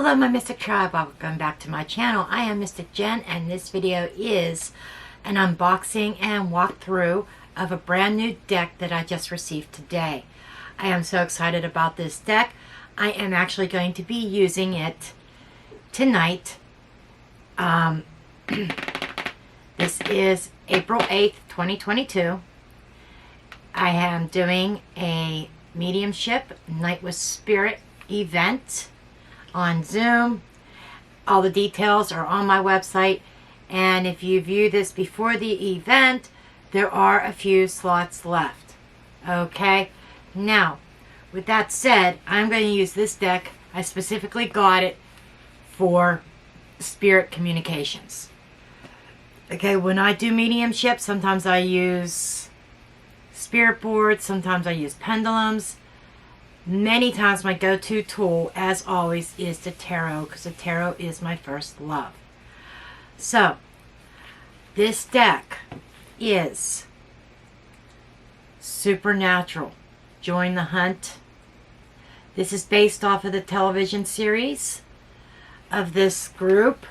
Hello my Mystic Tribe, welcome back to my channel. I am Mystic Jen and this video is an unboxing and walkthrough of a brand new deck that I just received today. I am so excited about this deck. I am actually going to be using it tonight. This is April 8th, 2022. I am doing a mediumship Night with Spirit event on Zoom. All the details are on my website, and if you view this before the event, there are a few slots left. Okay, now with that said, I'm going to use this deck. I specifically got it for spirit communications. Okay, when I do mediumship, sometimes I use spirit boards, sometimes I use pendulums. Many times my go-to tool, as always, is the tarot, because the tarot is my first love. So, this deck is Supernatural. Join the Hunt. This is based off of the television series of this group,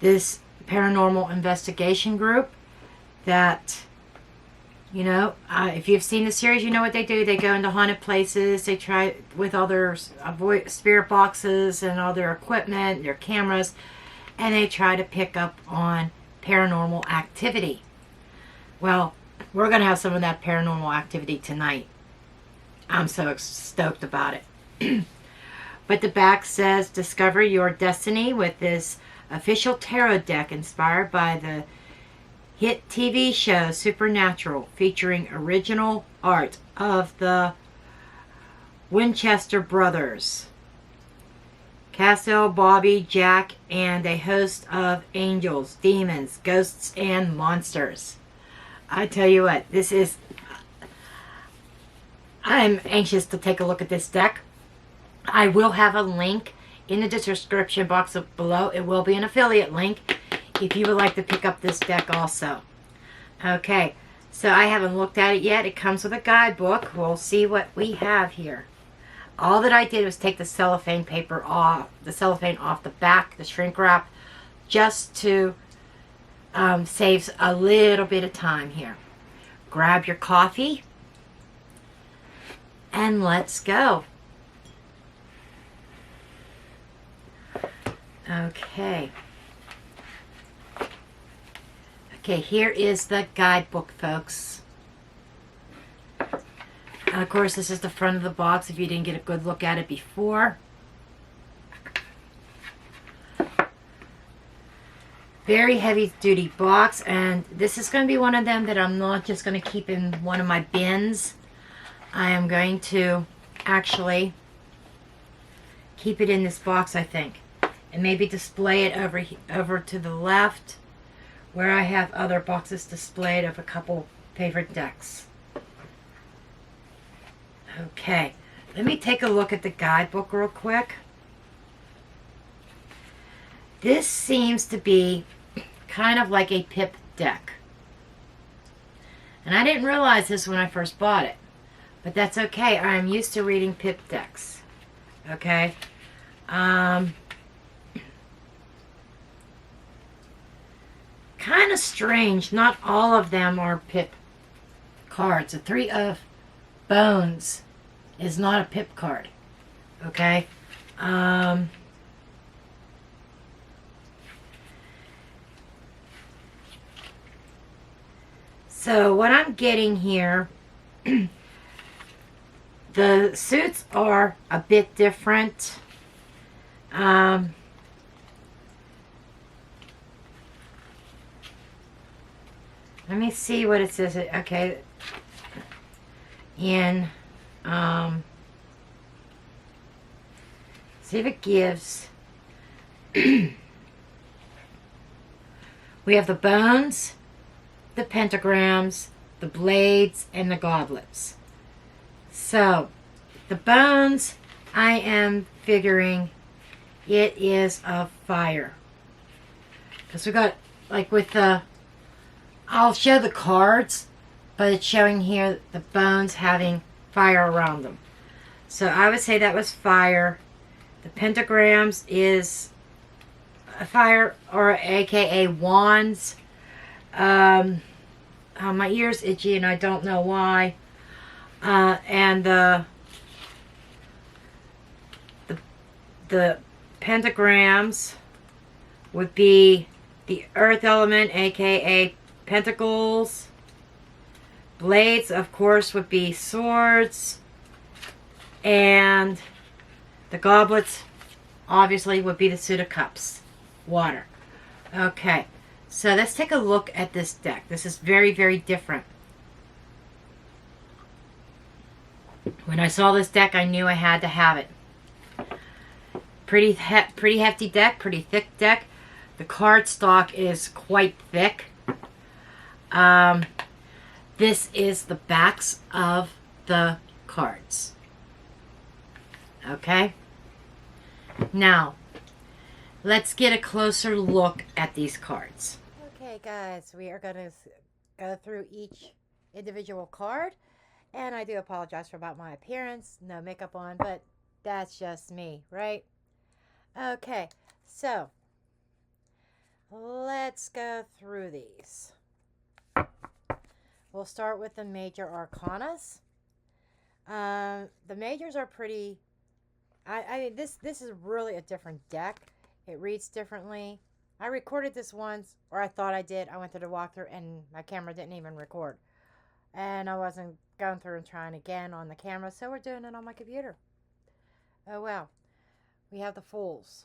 this paranormal investigation group that... You know, if you've seen the series, you know what they do. They go into haunted places. They try with all their spirit boxes and all their equipment, their cameras, and they try to pick up on paranormal activity. Well, we're going to have some of that paranormal activity tonight. I'm so stoked about it. But the back says, discover your destiny with this official tarot deck inspired by the hit TV show Supernatural, featuring original art of the Winchester brothers, Cassell, Bobby, Jack, and a host of angels, demons, ghosts, and monsters. I tell you what, this is... I'm anxious to take a look at this deck. I will have a link in the description box below. It will be an affiliate link if you would like to pick up this deck also. Okay, so I haven't looked at it yet. It comes with a guidebook. We'll see what we have here. All that I did was take the cellophane paper off, the cellophane off the back, the shrink wrap, just to save a little bit of time here. Grab your coffee and let's go. Okay. Okay, here is the guidebook, folks. And of course, this is the front of the box if you didn't get a good look at it before. Very heavy duty box, and this is going to be one of them that I'm not just going to keep in one of my bins. I am going to actually keep it in this box, I think, and maybe display it over to the left, where I have other boxes displayed of a couple favorite decks. Okay, let me take a look at the guidebook real quick. This seems to be kind of like a pip deck. And I didn't realize this when I first bought it, but that's okay. I'm used to reading pip decks. Okay? Kind of strange. Not all of them are pip cards. The Three of Bones is not a pip card. Okay? So what I'm getting here, the suits are a bit different. Let me see what it says. Okay. In, see if it gives. We have the bones, the pentagrams, the blades, and the goblets. So, the bones, I am figuring it is of fire. Because we got, like with the... I'll show the cards, but it's showing here the bones having fire around them. So I would say that was fire. The pentagrams is a fire, or aka wands. My ear's itchy and I don't know why. And the pentagrams would be the earth element, aka pentacles. Blades, of course, would be swords. And the goblets, obviously, would be the suit of cups. Water. Okay, so let's take a look at this deck. This is very, very different. When I saw this deck, I knew I had to have it. Pretty hefty deck, pretty thick deck. The card stock is quite thick. This is the backs of the cards. Okay? Now, let's get a closer look at these cards. Okay, guys, we are going to go through each individual card. And I do apologize for about my appearance. No makeup on, but that's just me, right? Okay, so let's go through these. We'll start with the major arcanas. The majors are pretty... I mean, this is really a different deck. It reads differently. I recorded this once, or I thought I did. I went to the walkthrough, and my camera didn't even record. And I wasn't going through and trying again on the camera, so we're doing it on my computer. Oh, well. We have the Fools.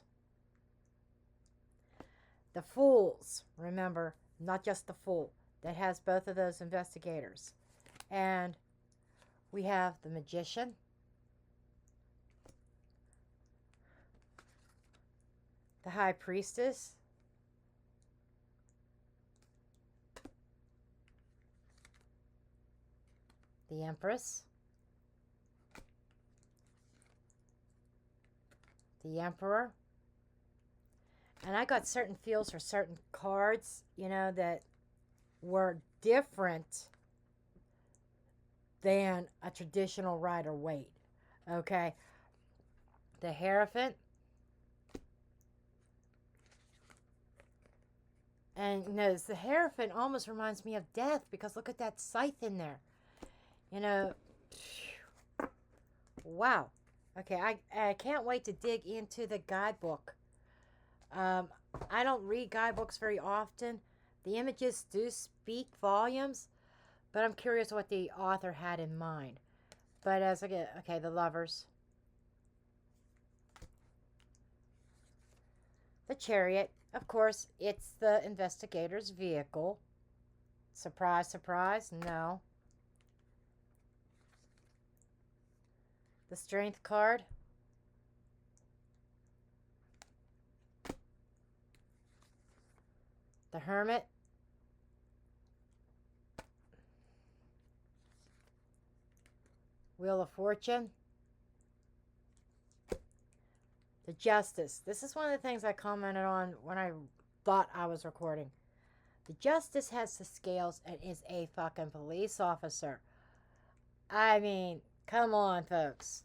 The Fools, remember, not just the Fool. That has both of those investigators. And we have the Magician. The High Priestess. The Empress. The Emperor. And I got certain feels for certain cards, you know, that were different than a traditional Rider-Waite. Okay. The Hierophant. And you know, the Hierophant almost reminds me of death, because look at that scythe in there. You know, wow. Okay, I can't wait to dig into the guidebook. I don't read guidebooks very often. The images do speak volumes, but I'm curious what the author had in mind. But as I get, okay, the Lovers. The Chariot. Of course, it's the investigator's vehicle. Surprise, surprise, no. The Strength card. The Hermit. Wheel of Fortune. The Justice. This is one of the things I commented on when I thought I was recording. The Justice has the scales and is a fucking police officer. I mean, come on, folks.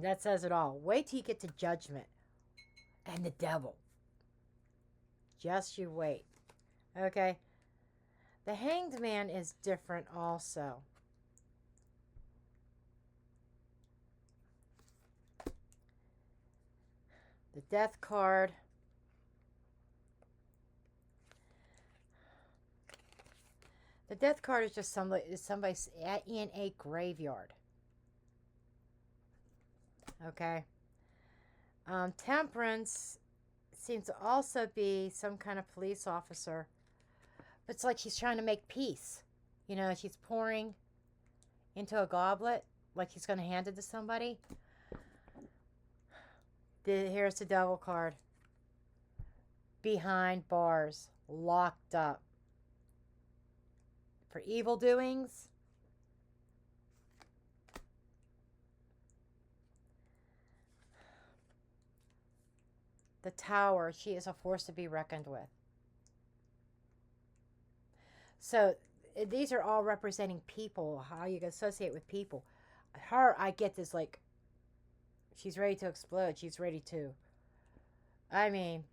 That says it all. Wait till you get to Judgment. And the Devil. Just you wait. Okay. The Hanged Man is different also. The Death card. The Death card is just somebody in a graveyard. Okay. Temperance seems to also be some kind of police officer. But it's like she's trying to make peace. You know, she's pouring into a goblet like she's going to hand it to somebody. Here's the Devil card. Behind bars. Locked up. For evil doings. The Tower. She is a force to be reckoned with. So these are all representing people. How you can associate with people. Her, I get this like She's ready to explode. She's ready to... I mean,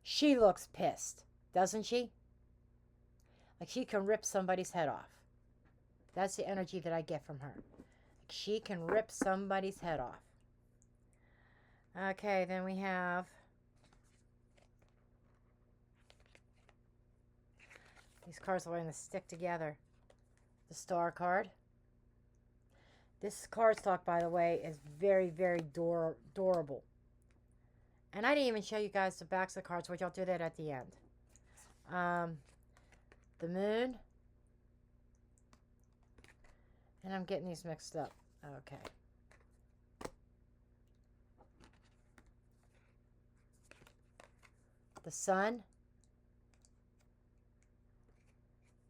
she looks pissed, doesn't she? Like she can rip somebody's head off. That's the energy that I get from her. Like she can rip somebody's head off. Okay, then we have... These cards are going to stick together. The Star card. This cardstock, by the way, is very, very durable. And I didn't even show you guys the backs of the cards, which I'll do that at the end. The Moon. And I'm getting these mixed up. Okay. The Sun.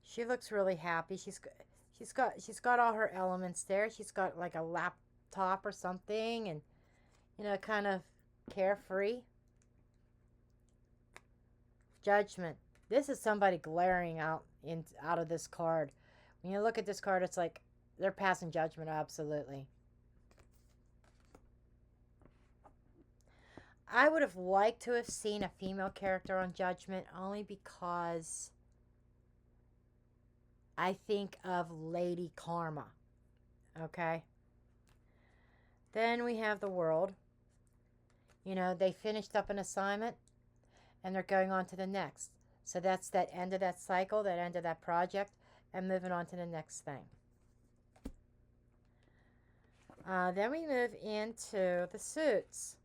She looks really happy. She's got all her elements there. She's got like a laptop or something, and you know, kind of carefree. Judgment. This is somebody glaring out of this card. When you look at this card, it's like they're passing judgment. Absolutely. I would have liked to have seen a female character on Judgment, only because I think of Lady Karma. Okay. Then we have the World. You know, they finished up an assignment and they're going on to the next. So that's that end of that cycle, that end of that project, and moving on to the next thing. Then we move into the suits.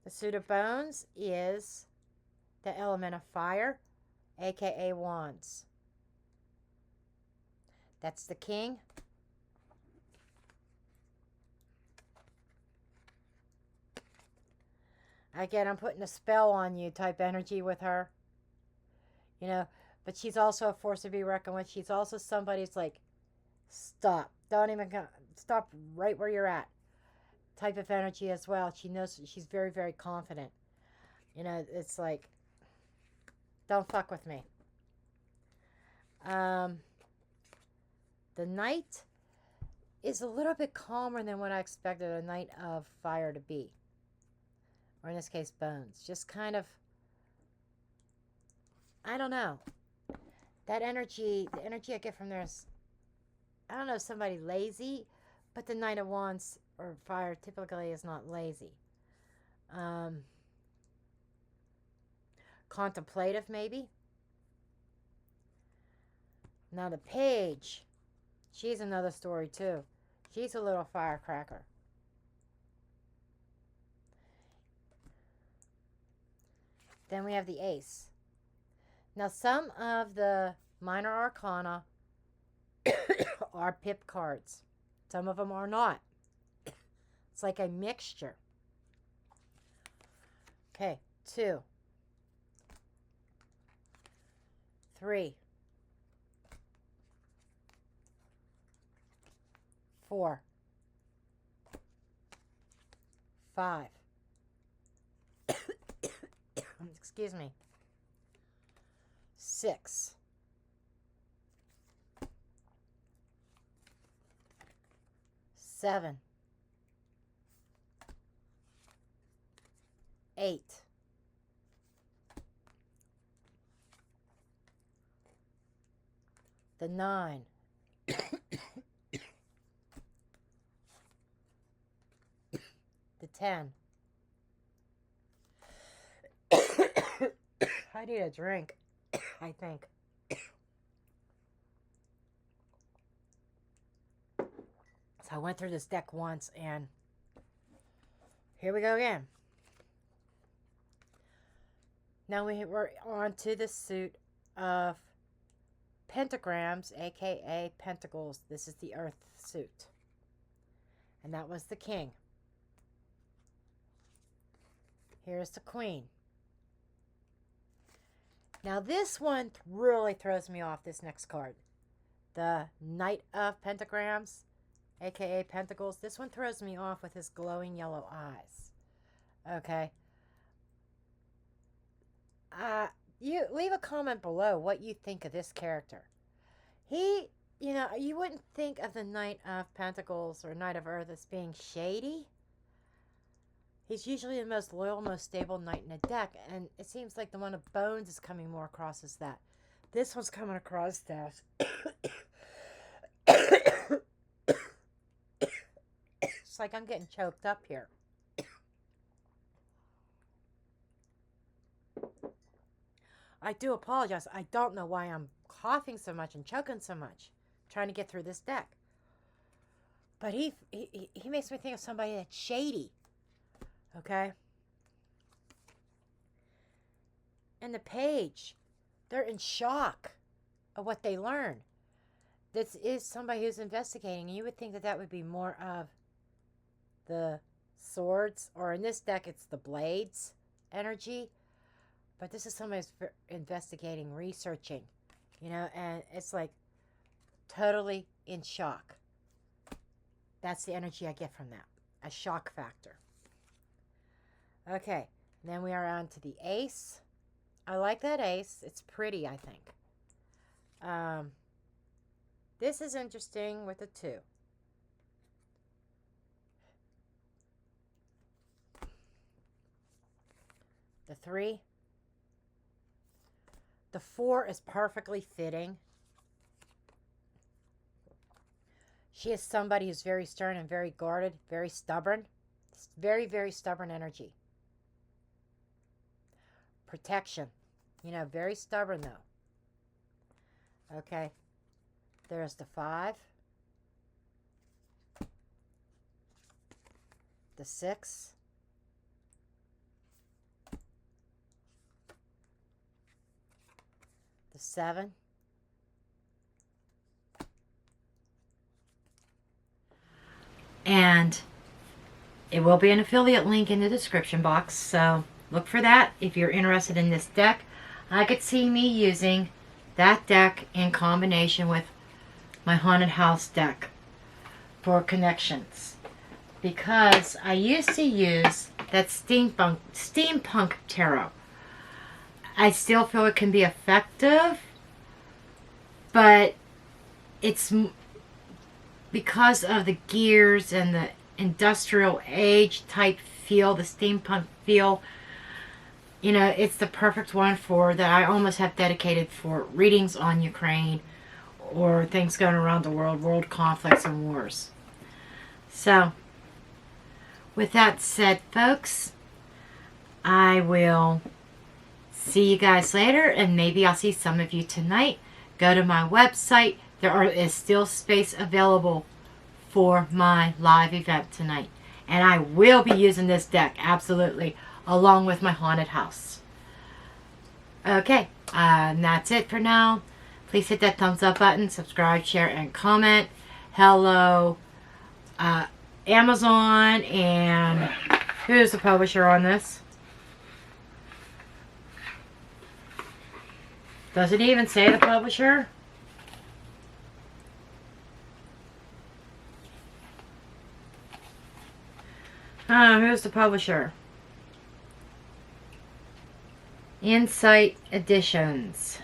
The suit of bones is the element of fire, aka wands. That's the king. Again, I'm putting a spell on you type energy with her. You know, but she's also a force to be reckoned with. She's also somebody who's like, stop. Don't even go. Stop right where you're at. Type of energy as well. She knows she's very, very confident. You know, it's like, don't fuck with me. The Knight is a little bit calmer than what I expected a Knight of Fire to be. Or in this case, Bones. Just kind of, I don't know. That energy, the energy I get from there is, I don't know if somebody lazy, but the Knight of Wands or Fire typically is not lazy. Contemplative, maybe. Now the Page, she's another story too. She's a little firecracker. Then we have the Ace. Now some of the minor arcana are pip cards. Some of them are not. It's like a mixture. Okay, 2, 3, 4, 5. Excuse me. 6. 7. 8. 9. The 10. I need a drink, I think. So I went through this deck once, and here we go again. Now we're on to the suit of Pentagrams, aka Pentacles. This is the Earth suit. And that was the King. Here's the Queen. Now this one really throws me off, this next card. The Knight of Pentagrams, aka Pentacles. This one throws me off with his glowing yellow eyes. Okay. You leave a comment below what you think of this character. He you know, you wouldn't think of the Knight of Pentacles or Knight of Earth as being shady. He's usually the most loyal, most stable knight in a deck, and it seems like the one of Bones is coming more across as that. This one's coming across as... It's like I'm getting choked up here. I do apologize. I don't know why I'm coughing so much and choking so much, trying to get through this deck. But he makes me think of somebody that's shady. Okay? And the page, they're in shock of what they learn. This is somebody who's investigating. You would think that that would be more of the swords, or in this deck, it's the blades energy. But this is somebody who's investigating, researching, you know, and it's like totally in shock. That's the energy I get from that, a shock factor. Okay, then we are on to the ace. I like that ace. It's pretty, I think. This is interesting with the 2. The 3. The 4 is perfectly fitting. She is somebody who's very stern and very guarded, very stubborn. It's very, very stubborn energy. Protection. You know, very stubborn though. Okay. There's the 5. The 6. The 7. And it will be an affiliate link in the description box, so look for that if you're interested in this deck. I could see me using that deck in combination with my Haunted House deck for connections, because I used to use that steampunk tarot. I still feel it can be effective, but it's because of the gears and the industrial age type feel, the steampunk feel. You know, it's the perfect one for that I almost have dedicated for readings on Ukraine or things going around the world, world conflicts and wars. So, with that said, folks, I will see you guys later, and maybe I'll see some of you tonight. Go to my website. There is still space available for my live event tonight. And I will be using this deck, absolutely, along with my Haunted House. Okay, and that's it for now. Please hit that thumbs up button, subscribe, share, and comment. Hello, Amazon, and who's the publisher on this? Does it even say the publisher? Who's the publisher? Insight Editions.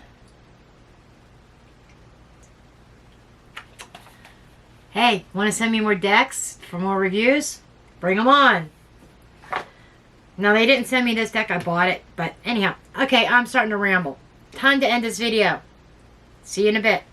Hey, want to send me more decks for more reviews? Bring them on. No, they didn't send me this deck. I bought it. But anyhow, okay, I'm starting to ramble. Time to end this video. See you in a bit.